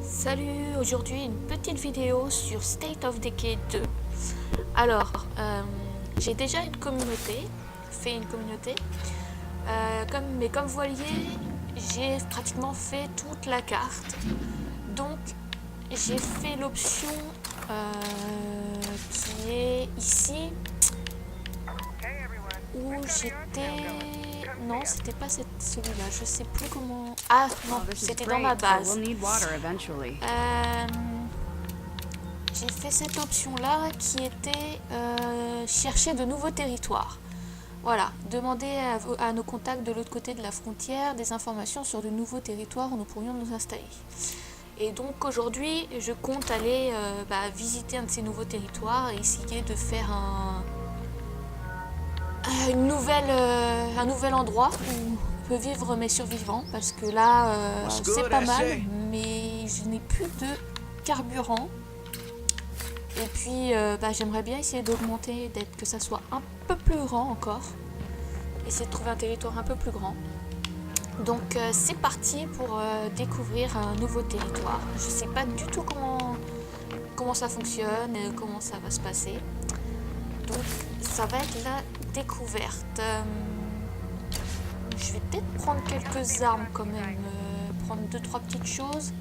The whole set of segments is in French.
Salut, aujourd'hui une petite vidéo sur State of Decay 2. Alors, j'ai déjà une communauté, mais comme vous voyez, j'ai pratiquement fait toute la carte. Donc, j'ai fait l'option qui est ici, où j'étais... Non, c'était pas celui-là, je sais plus comment... Ah non, c'était dans ma base. J'ai fait cette option-là qui était chercher de nouveaux territoires. Voilà, demander à nos contacts de l'autre côté de la frontière des informations sur de nouveaux territoires où nous pourrions nous installer. Et donc aujourd'hui, je compte aller visiter un de ces nouveaux territoires et essayer de faire un nouvel endroit où peut vivre mes survivants, parce que là c'est pas mal, mais je n'ai plus de carburant. Et puis j'aimerais bien essayer d'augmenter, que ça soit un peu plus grand encore, essayer de trouver un territoire un peu plus grand. Donc c'est parti pour découvrir un nouveau territoire. Je sais pas du tout comment ça fonctionne, comment ça va se passer. Donc ça va être la découverte. Je vais peut-être prendre quelques armes quand même, prendre 2-3 petites choses.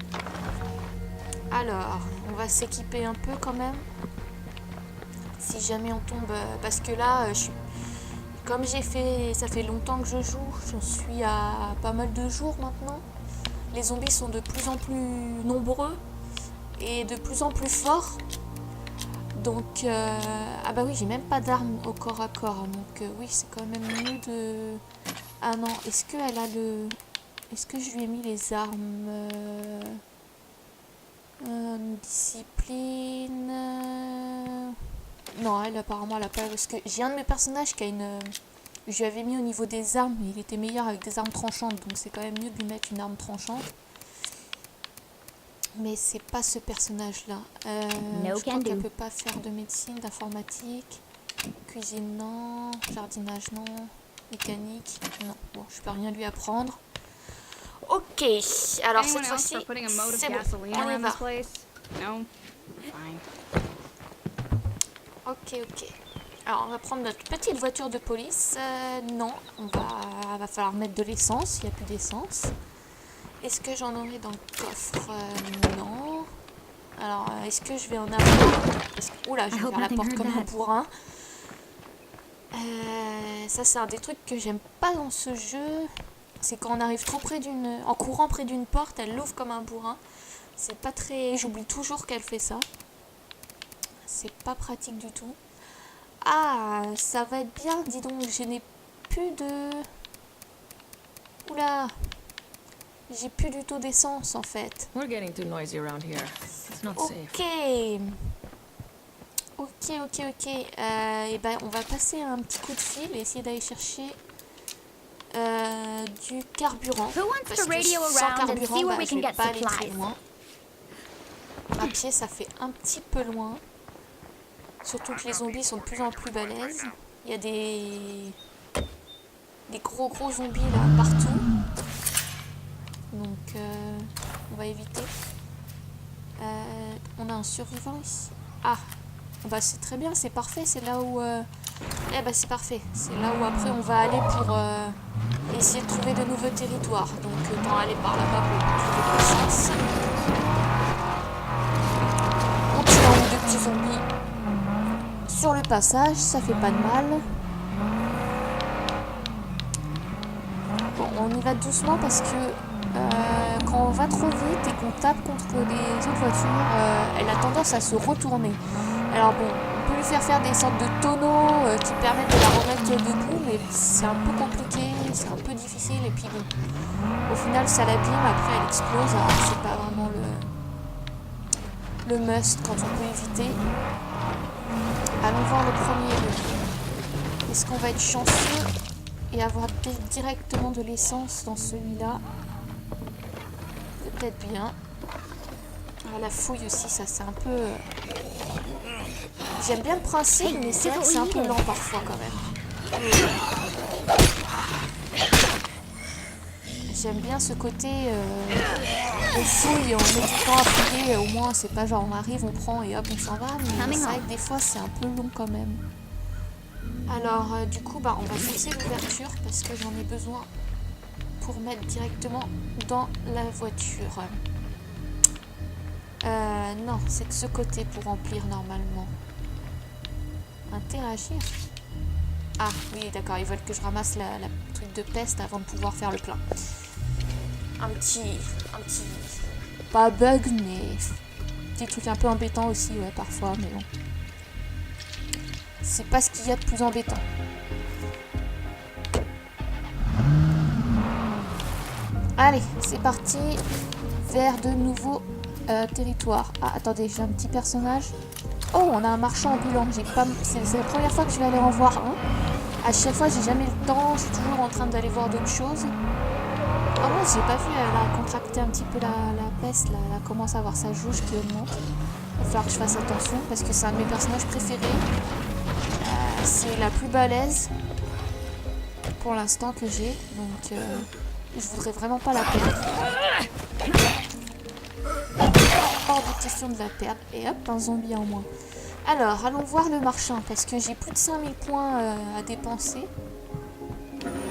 Alors, on va s'équiper un peu quand même, si jamais on tombe, parce que là, comme ça fait longtemps que je joue, j'en suis à pas mal de jours maintenant. Les zombies sont de plus en plus nombreux et de plus en plus forts. Donc, ah bah oui, j'ai même pas d'armes au corps à corps, donc oui, c'est quand même mieux de... Ah non, est-ce que je lui ai mis les armes discipline... Non, elle apparemment elle a pas... Parce que j'ai un de mes personnages qui a une... Je lui avais mis au niveau des armes, mais il était meilleur avec des armes tranchantes, donc c'est quand même mieux de lui mettre une arme tranchante. Mais c'est pas ce personnage-là. Je crois qu'elle peut pas faire de médecine, d'informatique, cuisine non, jardinage non, mécanique non. Bon, je peux rien lui apprendre. Ok, alors cette fois-ci, c'est bon, on y va. Ok. Alors on va prendre notre petite voiture de police. Non, va falloir mettre de l'essence, il n'y a plus d'essence. Est-ce que j'en aurai dans le coffre? Non. Alors, est-ce que je vais en avoir? Oula, je vais ouvrir la porte comme un bourrin. Ça, c'est un des trucs que j'aime pas dans ce jeu. C'est quand on arrive trop près en courant près d'une porte, elle l'ouvre comme un bourrin. C'est pas très... J'oublie toujours qu'elle fait ça. C'est pas pratique du tout. Ah, ça va être bien. Dis donc, je n'ai plus de... Oula. J'ai plus du tout d'essence en fait. We're getting too noisy around here. It's not safe. Ok. Et ben on va passer un petit coup de fil et essayer d'aller chercher du carburant. Parce que sans carburant, je vais pas aller très loin. À pied, ça fait un petit peu loin. Surtout que les zombies sont de plus en plus balèzes. Il y a des gros zombies là partout. Donc on va éviter. On a un survivant ici. Ah, bah c'est très bien, c'est parfait, c'est là où... c'est parfait, c'est là où après on va aller pour essayer de trouver de nouveaux territoires. Donc autant aller par là-bas pour trouver de l'essence. On tue un ou deux petits zombies sur le passage, ça fait pas de mal. Bon, on y va doucement parce que quand on va trop vite et qu'on tape contre les autres voitures, elle a tendance à se retourner. Alors bon, on peut lui faire des sortes de tonneaux qui permettent de la remettre debout, mais c'est un peu compliqué, c'est un peu difficile, et puis bon, au final ça l'abîme, après elle explose, alors c'est pas vraiment le must quand on peut éviter. Allons voir le premier. Est-ce qu'on va être chanceux et avoir directement de l'essence dans celui-là? Peut-être bien. Ah, la fouille aussi, ça c'est un peu... J'aime bien le principe, mais c'est vrai que c'est un peu lent parfois quand même. J'aime bien ce côté on fouille, on met du temps à fouiller, au moins c'est pas genre on arrive, on prend et hop on s'en va, mais c'est vrai que des fois c'est un peu long quand même. Alors du coup bah on va forcer l'ouverture parce que j'en ai besoin pour mettre directement dans la voiture. Non, c'est de ce côté pour remplir normalement. Interagir. Ah oui d'accord, ils veulent que je ramasse la truc de peste avant de pouvoir faire le plein. Un petit pas bug mais petit truc un peu embêtant aussi ouais parfois mais bon. C'est pas ce qu'il y a de plus embêtant. Allez, c'est parti vers de nouveaux territoires. Ah attendez, j'ai un petit personnage. Oh, on a un marchand ambulant. C'est la première fois que je vais aller en voir un. À chaque fois, j'ai jamais le temps. Je suis toujours en train d'aller voir d'autres choses. Ah moi, j'ai pas vu. Elle a contracté un petit peu la peste. Là. Elle a commencé à avoir sa jauge qui augmente. Il va falloir que je fasse attention parce que c'est un de mes personnages préférés. C'est la plus balèze pour l'instant que j'ai. Donc, je voudrais vraiment pas la perdre. Hors de question de la perdre. Et hop, un zombie en moins. Alors, allons voir le marchand, parce que j'ai plus de 5000 points à dépenser.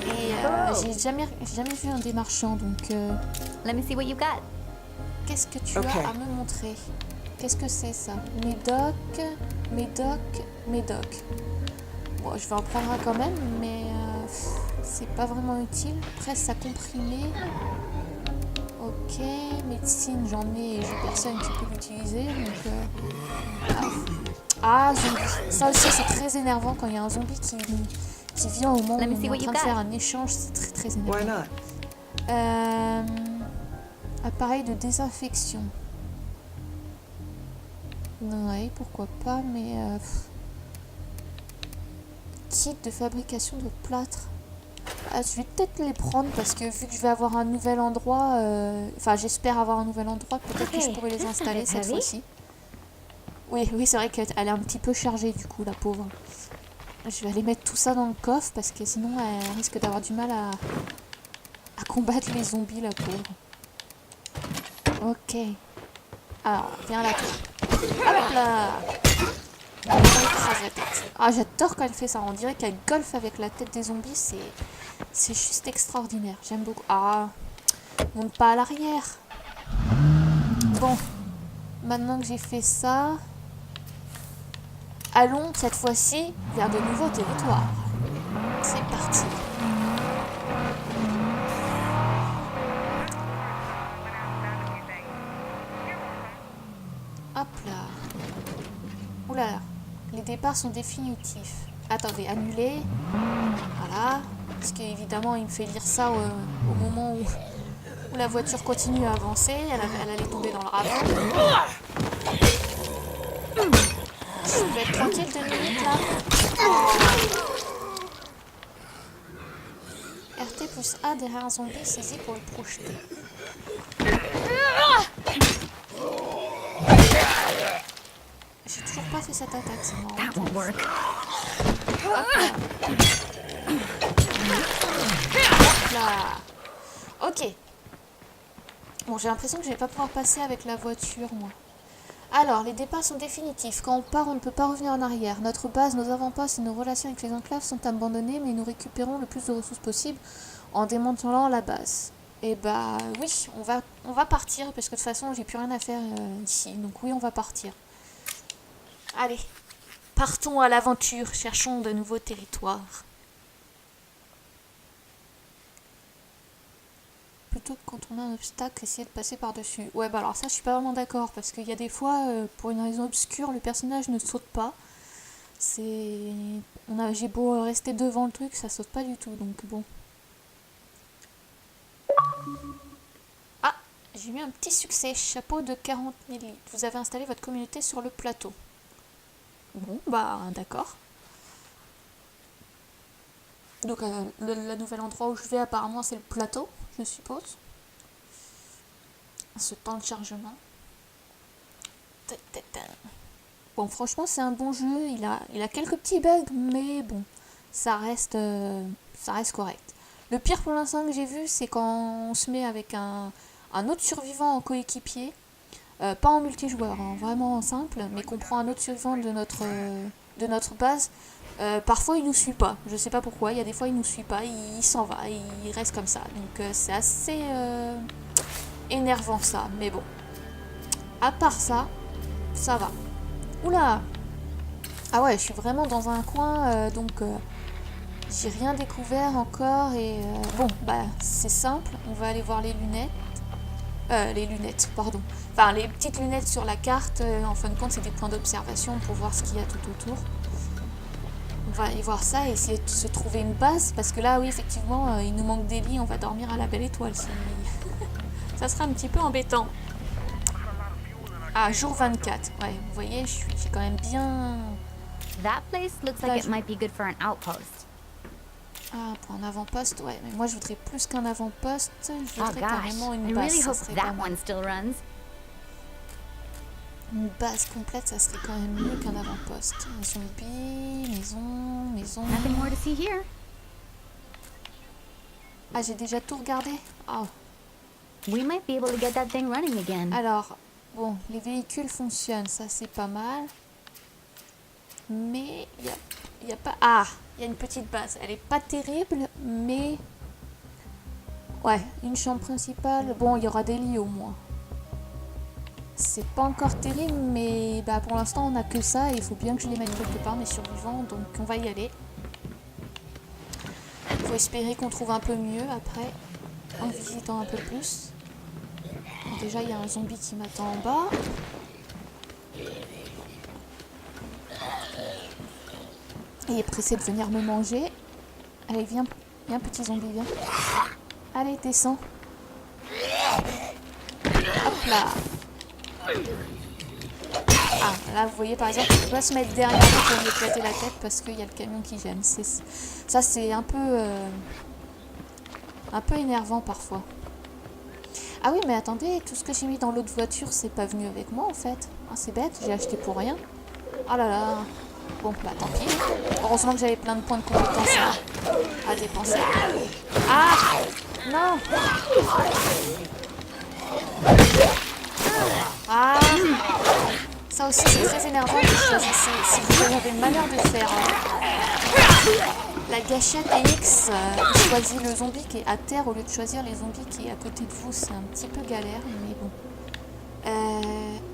Et j'ai jamais vu un des marchands, donc... Let me see what you got. Qu'est-ce que tu as à me montrer? Qu'est-ce que c'est ça? Médoc. Bon, je vais en prendre un quand même, mais c'est pas vraiment utile. Presse à comprimer. Ok, médecine, j'en ai et j'ai personne qui peut l'utiliser, donc... Ah, zombie. Ça aussi, c'est très énervant quand il y a un zombie qui vient au moment où on est en train de faire un échange. C'est très, très énervant. Appareil de désinfection. Ouais, pourquoi pas, mais... Kit de fabrication de plâtre. Ah, je vais peut-être les prendre parce que vu que je vais avoir un nouvel endroit... Enfin, j'espère avoir un nouvel endroit. Peut-être que je pourrais les installer cette fois-ci. Oui, c'est vrai qu'elle est un petit peu chargée du coup, la pauvre. Je vais aller mettre tout ça dans le coffre parce que sinon elle risque d'avoir du mal à combattre les zombies, la pauvre. Ok. Alors, viens là, toi. Hop là. On écrase la tête. Ah, j'adore quand elle fait ça. On dirait qu'elle golfe avec la tête des zombies. C'est juste extraordinaire. J'aime beaucoup. Ah, monte pas à l'arrière. Bon. Maintenant que j'ai fait ça... Allons, cette fois-ci, vers de nouveaux territoires. C'est parti. Hop là. Oula, les départs sont définitifs. Attendez, annuler. Voilà. Parce qu'évidemment, il me fait lire ça au moment où la voiture continue à avancer. Elle allait tomber dans le ravin. Je vais être tranquille 2 minutes là. RT plus A derrière un zombie saisi pour le projeter. J'ai toujours pas fait cette attaque, c'est marrant. That won't work. Hop là. Hop là. Ok. Bon, j'ai l'impression que je vais pas pouvoir passer avec la voiture, moi. Alors, les départs sont définitifs. Quand on part, on ne peut pas revenir en arrière. Notre base, nos avant-postes et nos relations avec les enclaves sont abandonnés, mais nous récupérons le plus de ressources possible en démantelant la base. Et bah oui, on va partir, parce que de toute façon, j'ai plus rien à faire ici. Donc oui, on va partir. Allez, partons à l'aventure, cherchons de nouveaux territoires. Plutôt que quand on a un obstacle, essayer de passer par-dessus. Ouais, bah alors ça, je suis pas vraiment d'accord, parce qu'il y a des fois, pour une raison obscure, le personnage ne saute pas. J'ai beau rester devant le truc, ça saute pas du tout, donc bon. Ah, j'ai eu un petit succès. Chapeau de 40 ml. Vous avez installé votre communauté sur le plateau. Bon, bah d'accord. Donc le nouvel endroit où je vais apparemment c'est le plateau, je suppose. Ce temps de chargement. Bon, franchement c'est un bon jeu, il a quelques petits bugs, mais bon, ça reste correct. Le pire pour l'instant que j'ai vu, c'est quand on se met avec un autre survivant en coéquipier. Pas en multijoueur, hein, vraiment simple, mais qu'on prend un autre survivant de notre base. Parfois il nous suit pas, je sais pas pourquoi, il y a des fois il nous suit pas, il s'en va, il reste comme ça. Donc c'est assez énervant ça, mais bon. À part ça, ça va. Oula! Ah ouais, je suis vraiment dans un coin, donc j'ai rien découvert encore et bon, bah c'est simple, on va aller voir les lunettes, pardon. Enfin, les petites lunettes sur la carte, en fin de compte, c'est des points d'observation pour voir ce qu'il y a tout autour. On va aller voir ça et essayer de se trouver une base, parce que là, oui, effectivement, il nous manque des lits, on va dormir à la belle étoile. Ça sera un petit peu embêtant. Ah, jour 24. Ouais, vous voyez, j'ai quand même bien... That place looks like it might be good for an outpost. Ah, pour un avant-poste, ouais. Mais moi, je voudrais plus qu'un avant-poste. Je Oh voudrais gosh, carrément une I base. really Ça hope serait that pas mal. one still runs. Une base complète, ça serait quand même mieux qu'un avant-poste. Zombie, maison... Nothing more to see here. Ah, j'ai déjà tout regardé. Oh. We might be able to get that thing running again. Alors, bon, les véhicules fonctionnent, ça c'est pas mal. Mais il y a pas... Ah, il y a une petite base. Elle est pas terrible, mais... Ouais, une chambre principale. Bon, il y aura des lits au moins. C'est pas encore terrible, mais bah, pour l'instant on a que ça. Et il faut bien que je les mette quelque part, mes survivants. Donc on va y aller. Faut espérer qu'on trouve un peu mieux après, en visitant un peu plus. Déjà, il y a un zombie qui m'attend en bas. Il est pressé de venir me manger. Allez, viens, petit zombie, viens. Allez, descends. Hop là. Ah, là, vous voyez, par exemple, on peut pas se mettre derrière pour lui éclater la tête parce qu'il y a le camion qui gêne. Ça, c'est un peu énervant parfois. Ah oui, mais attendez, tout ce que j'ai mis dans l'autre voiture, c'est pas venu avec moi, en fait. Ah, c'est bête, j'ai acheté pour rien. Oh là là. Bon, bah tant pis. Heureusement que j'avais plein de points de compétence à dépenser. Ah non. Ah. Ça aussi, c'est très énervant. Si vous avez une manière de faire la gâchette X, qui choisit le zombie qui est à terre au lieu de choisir les zombies qui est à côté de vous, c'est un petit peu galère, mais bon.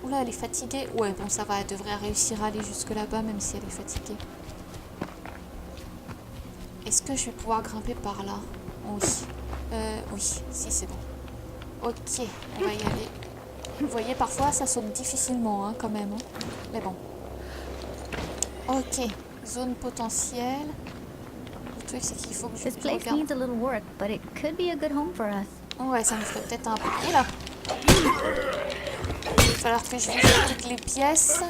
Oula, elle est fatiguée. Ouais, bon, ça va, elle devrait réussir à aller jusque là-bas, même si elle est fatiguée. Est-ce que je vais pouvoir grimper par là? Oui. Oui, si, c'est bon. Ok, on va y aller. Vous voyez, parfois, ça saute difficilement, hein, quand même. Hein. Mais bon. Ok, zone potentielle. Le truc, c'est qu'il faut que je This place regarde. needs a little work, but it could be a good home for us. Ouais, ça me ferait peut-être un peu... Et là, il va falloir que je visite toutes les pièces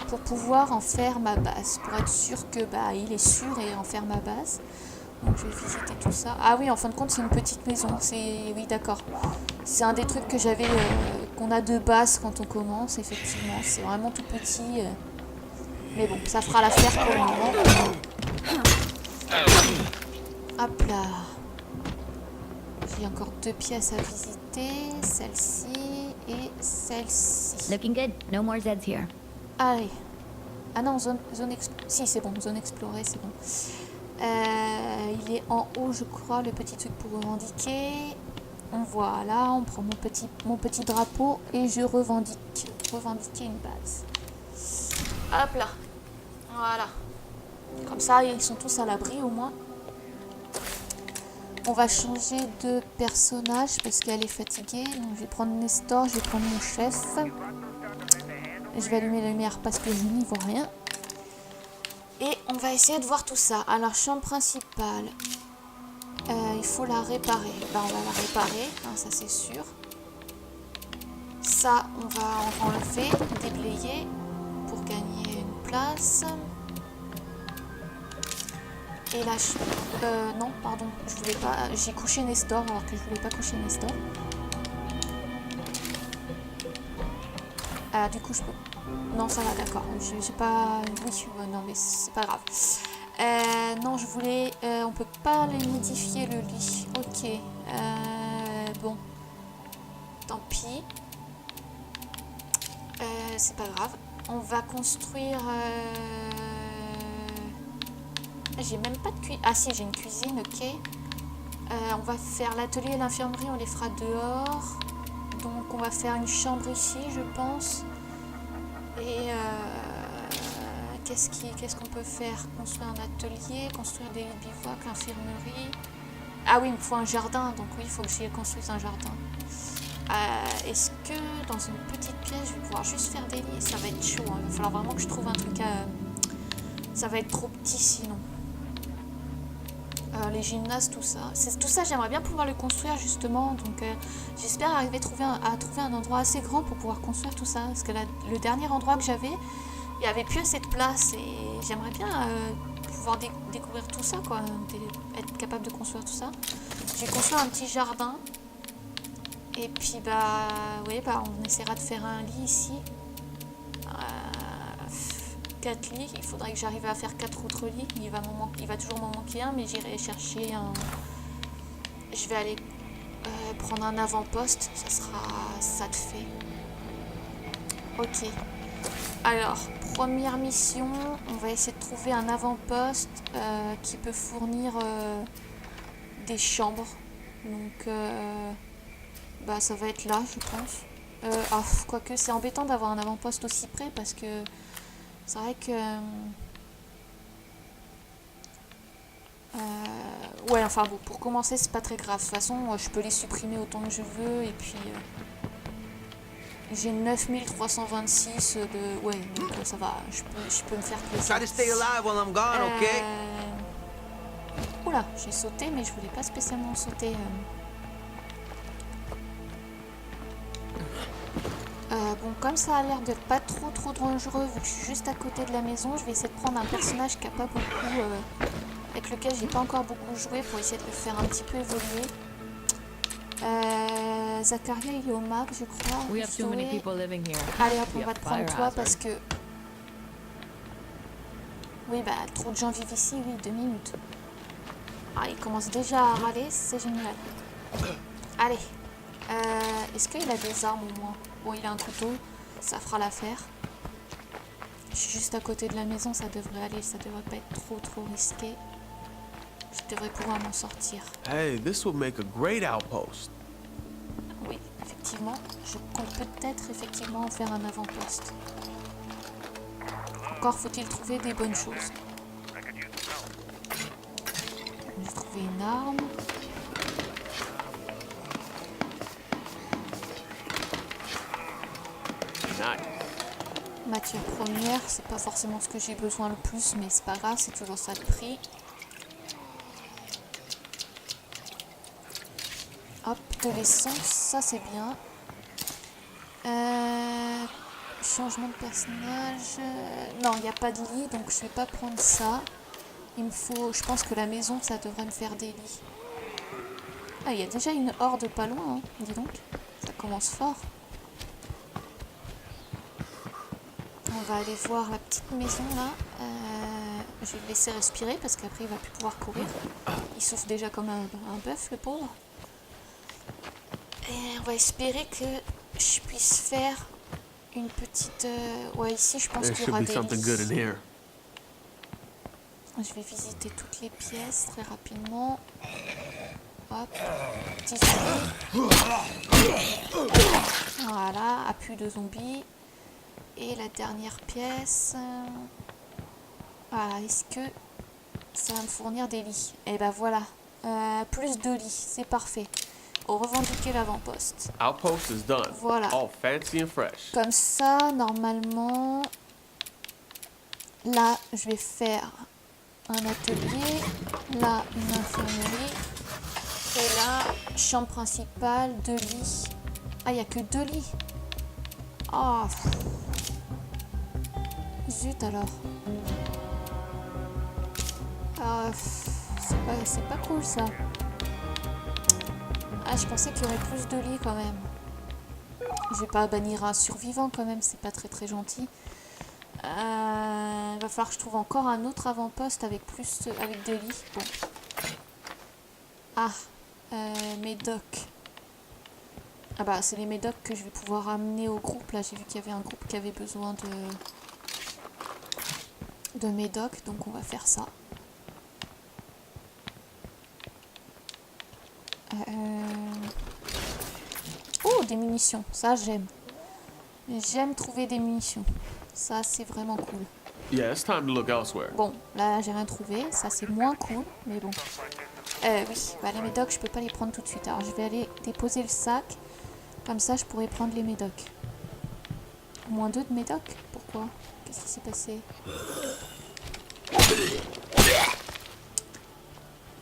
pour pouvoir en faire ma base. Pour être sûr que bah il est sûr et en faire ma base. Donc je vais visiter tout ça. Ah oui, en fin de compte, c'est une petite maison. Oui, d'accord. C'est un des trucs que j'avais, qu'on a de base quand on commence, effectivement. C'est vraiment tout petit. Mais bon, ça fera l'affaire pour le moment. Hop là. J'ai encore 2 pièces à visiter, celle-ci et celle-ci. Looking good. No more Zeds here. Allez. Ah non, zone si, c'est bon, zone explorée, c'est bon. Il est en haut, je crois, le petit truc pour revendiquer. Voilà, on prend mon petit drapeau et je revendiquer une base. Hop là. Voilà. Comme ça, ils sont tous à l'abri au moins. On va changer de personnage parce qu'elle est fatiguée. Donc, je vais prendre Nestor, je vais prendre mon chef. Je vais allumer la lumière parce que je n'y vois rien. Et on va essayer de voir tout ça. Alors, chambre principale. Il faut la réparer. Ben, on va la réparer, hein, ça c'est sûr. Ça, on va en enlever, déblayer pour gagner une place. Et là, non, pardon, je voulais pas. J'ai couché Nestor alors que je voulais pas coucher Nestor. Ah, du coup, je peux. Non, ça va, d'accord. J'ai pas. Oui, non, mais c'est pas grave. Non, je voulais... on peut pas les modifier, le lit. Ok. Bon. Tant pis. C'est pas grave. On va construire... J'ai même pas de cuisine. Ah si, j'ai une cuisine, ok. On va faire l'atelier et l'infirmerie, on les fera dehors. Donc on va faire une chambre ici, je pense. Et qu'est-ce qu'on peut faire? Construire un atelier, construire des bivouacs, l'infirmerie. Ah oui, il me faut un jardin, donc oui, il faut que j'y construise un jardin. Est-ce que dans une petite pièce, je vais pouvoir juste faire des lits? Ça va être chaud, hein. Il va falloir vraiment que je trouve un truc à... Ça va être trop petit sinon. Les gymnases, tout ça. Tout ça, j'aimerais bien pouvoir le construire justement. Donc j'espère arriver à trouver un endroit assez grand pour pouvoir construire tout ça. Parce que le dernier endroit que j'avais, il n'y avait plus assez de place. Et j'aimerais bien pouvoir découvrir tout ça, quoi. Être capable de construire tout ça. J'ai construit un petit jardin. Et puis, oui, on essaiera de faire un lit ici. 4 lits, il faudrait que j'arrive à faire 4 autres lits. Il va toujours m'en manquer un, mais j'irai chercher un... Je vais aller prendre un avant-poste, ça sera ça de fait. Ok. Alors, première mission, on va essayer de trouver un avant-poste qui peut fournir des chambres. Donc, ça va être là, je pense. Quoique, c'est embêtant d'avoir un avant-poste aussi près parce que c'est vrai que... ouais, enfin bon, pour commencer, c'est pas très grave. De toute façon, je peux les supprimer autant que je veux. Et puis, j'ai 9326 de... Ouais, donc ça va, je peux me faire plaisir. Oula, j'ai sauté, mais je voulais pas spécialement sauter. Bon, comme ça a l'air d'être pas trop dangereux, vu que je suis juste à côté de la maison, je vais essayer de prendre un personnage qui a pas beaucoup, avec lequel j'ai pas encore beaucoup joué, pour essayer de le faire un petit peu évoluer. Zacharia, il est au map, je crois. Allez hop, on va te prendre toi parce que... Oui, trop de gens vivent ici, oui, 2 minutes. Ah, il commence déjà à râler, c'est génial. Allez. Est-ce qu'il a des armes au moins? Bon, il a un couteau, ça fera l'affaire. Je suis juste à côté de la maison, ça devrait aller, ça devrait pas être trop risqué. Je devrais pouvoir m'en sortir. Hey, this will make a great outpost. Oui, effectivement, je compte peut-être effectivement en faire un avant-poste. Encore faut-il trouver des bonnes choses. J'ai trouvé une arme. Matière première, c'est pas forcément ce que j'ai besoin le plus, mais c'est pas grave, c'est toujours ça le prix. Hop, de l'essence, ça c'est bien. Changement de personnage. Non, il n'y a pas de lit, donc je vais pas prendre ça. Il me faut, je pense que la maison, ça devrait me faire des lits. Ah, il y a déjà une horde pas loin, hein, dis donc. Ça commence fort. On va aller voir la petite maison là. Je vais le laisser respirer parce qu'après il va plus pouvoir courir. Il souffle déjà comme un bœuf, le pauvre. Et on va espérer que je puisse faire une petite... Ouais, ici je pense qu'il y aura des lits. Je vais visiter toutes les pièces très rapidement. Hop. Petit zombie. Voilà, appui de zombies. Et la dernière pièce... Voilà, est-ce que ça va me fournir des lits? Et ben voilà, plus de lits, c'est parfait. Au revendiquer l'avant-poste. Outpost is done. Voilà. All fancy and fresh. Comme ça, normalement... Là, je vais faire un atelier. Là, une infirmerie. Et là, chambre principale, 2 lits. Ah, il n'y a que 2 lits. Oh. Zut alors. C'est pas cool ça. Ah, je pensais qu'il y aurait plus de lits quand même. Je vais pas bannir un survivant quand même, c'est pas très gentil. Il va falloir que je trouve encore un autre avant-poste avec plus, avec des lits. Bon. Ah, médocs. Ah bah c'est les médocs que je vais pouvoir amener au groupe. Là j'ai vu qu'il y avait un groupe qui avait besoin de médocs, donc on va faire ça. Oh, des munitions, ça j'aime. J'aime trouver des munitions. Ça c'est vraiment cool. Yeah, it's time to look elsewhere. Bon, là j'ai rien trouvé, ça c'est moins cool, mais bon. Oui, bah, les médocs je peux pas les prendre tout de suite. Alors je vais aller déposer le sac. Comme ça, je pourrais prendre les médocs. Moins 2 de médocs? Pourquoi? Qu'est-ce qui s'est passé?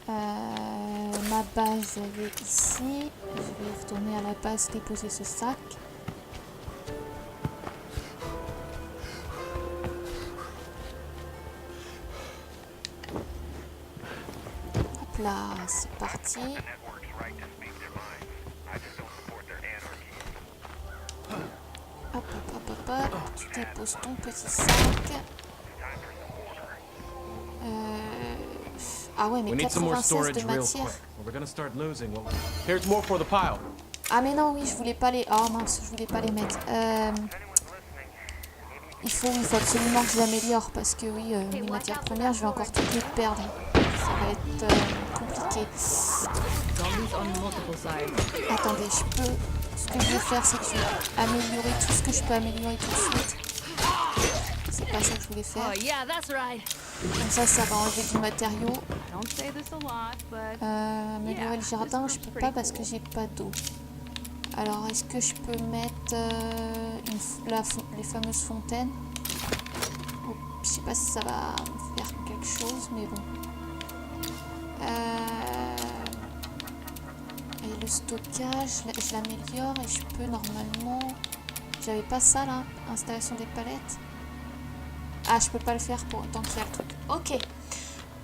Ma base, elle est ici. Je vais retourner à la base, déposer ce sac. Hop là, c'est parti. Hop, hop, hop, hop, hop. Tu déposes ton petit sac. Ah ouais, mais 96 de matière. Here's more for the pile. Ah mais non, oui, je voulais pas les... Oh mince, je voulais pas les mettre. Il faut absolument que je l'améliore parce que oui, mes matières premières, je vais encore toutes les perdre. Ça va être compliqué. Attendez, je peux... Ce que je vais faire, c'est que je vais améliorer tout ce que je peux améliorer tout de suite. C'est pas ça que je voulais faire. Comme ça va enlever du matériau. Améliorer le jardin, je peux pas parce que j'ai pas d'eau. Alors, est-ce que je peux mettre les fameuses fontaines? Oh, je sais pas si ça va faire quelque chose, mais bon. Et le stockage, je l'améliore et je peux normalement... J'avais pas ça là, installation des palettes. Ah, je peux pas le faire pour tant qu'il y a le truc. Ok.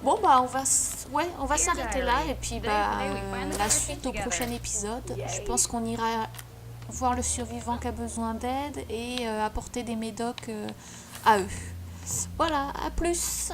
Bon bah on va s'arrêter là et puis bah la suite au prochain épisode. Je pense qu'on ira voir le survivant qui a besoin d'aide et apporter des médocs à eux. Voilà, à plus.